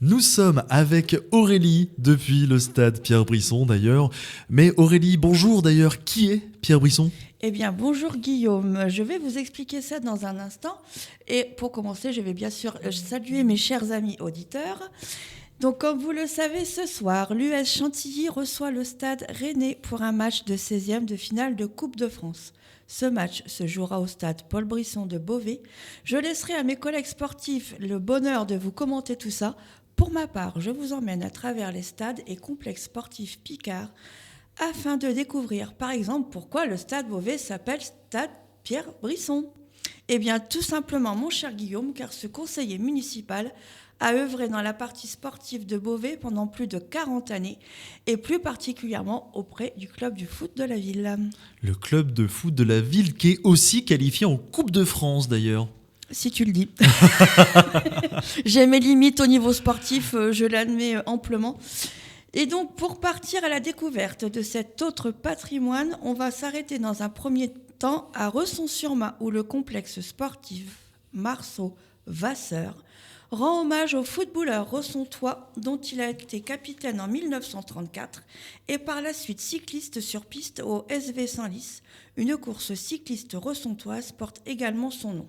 Nous sommes avec Aurélie depuis le stade Pierre Brisson d'ailleurs. Mais Aurélie, bonjour d'ailleurs, qui est Pierre Brisson ? Eh bien, bonjour Guillaume, je vais vous expliquer ça dans un instant. Et pour commencer, je vais bien sûr saluer mes chers amis auditeurs. Donc, comme vous le savez, ce soir, l'US Chantilly reçoit le stade rennais pour un match de 16e de finale de Coupe de France. Ce match se jouera au stade Paul Brisson de Beauvais. Je laisserai à mes collègues sportifs le bonheur de vous commenter tout ça. Pour ma part, je vous emmène à travers les stades et complexes sportifs Picard afin de découvrir, par exemple, pourquoi le stade Beauvais s'appelle stade Pierre Brisson. Eh bien, tout simplement, mon cher Guillaume, car ce conseiller municipal a œuvré dans la partie sportive de Beauvais pendant plus de 40 années et plus particulièrement auprès du club du foot de la ville. Le club de foot de la ville qui est aussi qualifié en Coupe de France d'ailleurs. Si tu le dis. J'ai mes limites au niveau sportif, je l'admets amplement. Et donc, pour partir à la découverte de cet autre patrimoine, on va s'arrêter dans un premier temps à Resson-sur-Mat, où le complexe sportif Marceau-Vasseur rend hommage au footballeur ressontois dont il a été capitaine en 1934 et par la suite cycliste sur piste au SV Senlis. Une course cycliste ressontoise porte également son nom.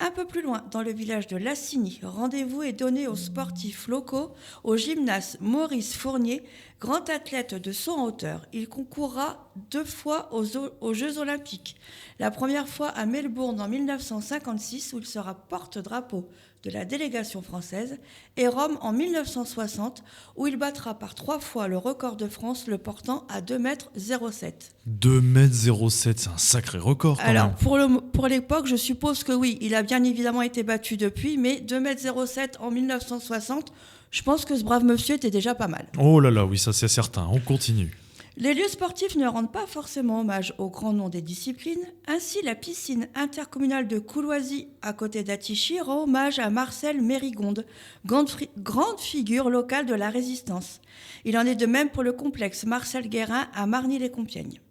Un peu plus loin, dans le village de Lassigny, rendez-vous est donné aux sportifs locaux au gymnase Maurice Fournier, grand athlète de saut en hauteur. Il concourra 2 fois aux Jeux Olympiques. La première fois à Melbourne en 1956, où il sera porte-drapeau de la délégation française, et Rome en 1960, où il battra par 3 fois le record de France, le portant à 2,07 m. 2,07 m, c'est un sacré record quand Alors, même. pour l'époque, je suppose que oui, il a bien évidemment été battu depuis, mais 2,07 m en 1960, je pense que ce brave monsieur était déjà pas mal. Oh là là, oui, ça c'est certain, on continue. Les lieux sportifs ne rendent pas forcément hommage au grand nom des disciplines. Ainsi, la piscine intercommunale de Couloisy, à côté d'Attichy, rend hommage à Marcel Mérigonde, grande figure locale de la résistance. Il en est de même pour le complexe Marcel Guérin à Marny-les-Compiègnes.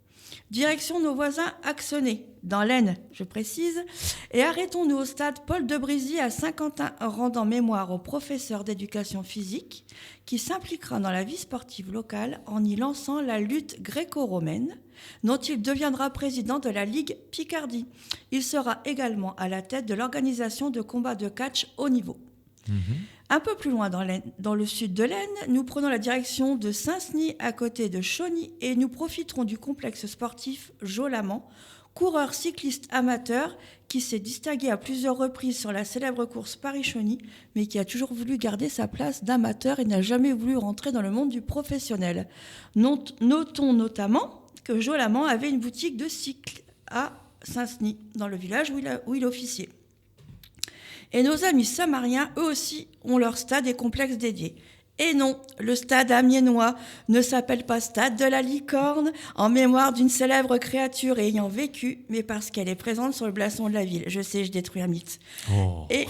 Direction nos voisins Axonais, dans l'Aisne, je précise, et arrêtons-nous au stade Paul de Brisy à Saint-Quentin, rendant mémoire au professeur d'éducation physique qui s'impliquera dans la vie sportive locale en y lançant la lutte gréco-romaine, dont il deviendra président de la Ligue Picardie. Il sera également à la tête de l'organisation de combats de catch haut niveau. Un peu plus loin dans le sud de l'Aisne, nous prenons la direction de Saint-Senis à côté de Chauny et nous profiterons du complexe sportif Jolamant, coureur cycliste amateur qui s'est distingué à plusieurs reprises sur la célèbre course Paris-Chauny, mais qui a toujours voulu garder sa place d'amateur et n'a jamais voulu rentrer dans le monde du professionnel. Notons notamment que Jolamant avait une boutique de cycle à Saint-Senis, dans le village où il officiait. Et nos amis samariens, eux aussi, ont leur stade et complexe dédiés. Et non, le stade amiénois ne s'appelle pas stade de la licorne, en mémoire d'une célèbre créature ayant vécu, mais parce qu'elle est présente sur le blason de la ville. Je sais, je détruis un mythe. Oh. Et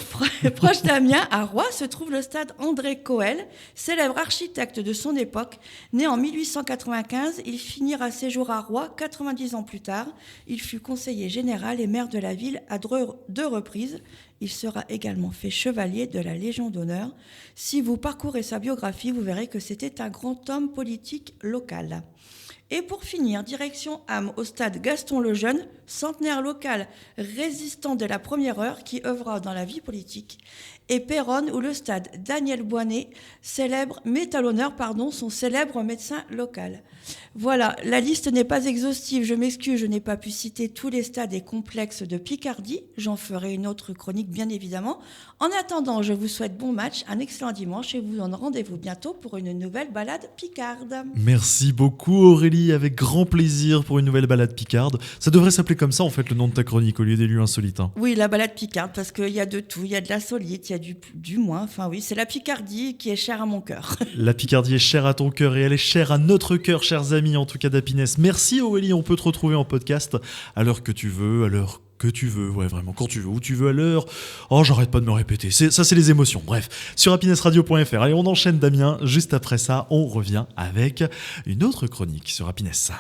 proche d'Amiens, à Roye, se trouve le stade André Coel, célèbre architecte de son époque. Né en 1895, il finira ses jours à Roye 90 ans plus tard. Il fut conseiller général et maire de la ville à 2 reprises. Il sera également fait chevalier de la Légion d'honneur. Si vous parcourez sa biographie, vous verrez que c'était un grand homme politique local. Et pour finir, direction Ham, au stade Gaston le Jeune, centenaire local résistant de la première heure qui œuvra dans la vie politique. Et Péronne, où le stade Daniel Boinet met à l'honneur son célèbre médecin local. Voilà, la liste n'est pas exhaustive, je m'excuse, je n'ai pas pu citer tous les stades et complexes de Picardie. J'en ferai une autre chronique, bien évidemment. En attendant, je vous souhaite bon match, un excellent dimanche et vous donne rendez-vous bientôt pour une nouvelle balade picarde. Merci beaucoup Aurélie, avec grand plaisir pour une nouvelle balade picarde. Ça devrait s'appeler comme ça en fait le nom de ta chronique au lieu des lieux insolites. Oui, la balade picarde, parce qu'il y a de tout, il y a de l'insolite, il y a du moins, enfin oui, c'est la Picardie qui est chère à mon cœur. La Picardie est chère à ton cœur et elle est chère à notre cœur, chers amis, en tout cas d'Happiness. Merci Aurélie, on peut te retrouver en podcast à l'heure que tu veux, à l'heure que tu veux, ouais vraiment, quand tu veux, où tu veux, à l'heure. Oh, j'arrête pas de me répéter, ça c'est les émotions. Bref, sur happinessradio.fr. Allez, on enchaîne Damien, juste après ça, on revient avec une autre chronique sur Happiness.